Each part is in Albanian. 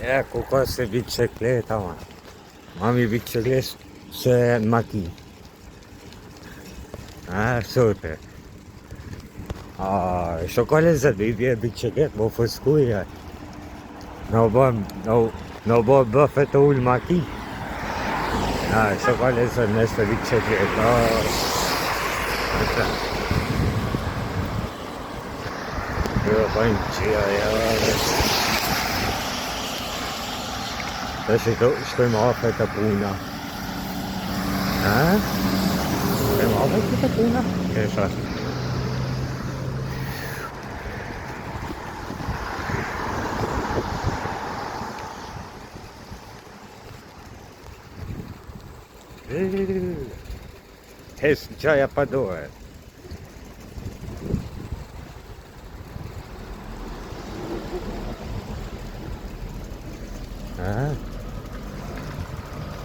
Ecco queste biciclette, ma. Mami biciclette se makin. Super. Shokole se bibje biciklet, mo fëskuja. No bo bëfet të ullë makin. Shokole se neste biciklet. Io poi adesso shkojmë afër të puna. Shkojmë afër të puna? Kesha. Hes gjaja pa dore.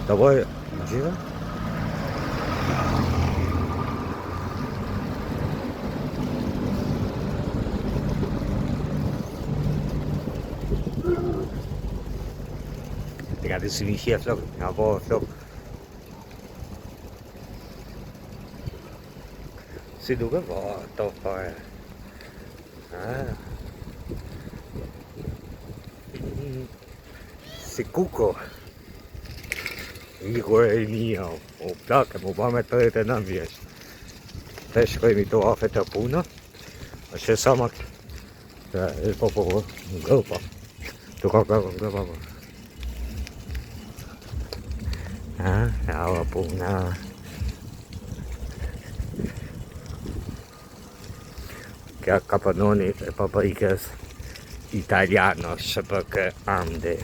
Давай, gira. Kijk, dit is niet chef, look. Nou, boven, look. Si duke to fare. Si kuko. Ikur e mia, o plake, mu ba me 39 vjeç. Te shkojmë të afër të puna. Është sa mak. Po, gëpa. Tu ka gëpa. Ava puna. Kja kapanoni e paprikës italiano shpëk ande.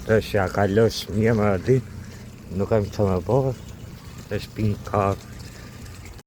Tash ja ka losh një më ditë, nuk kam që më bërë, tash pinë kafë.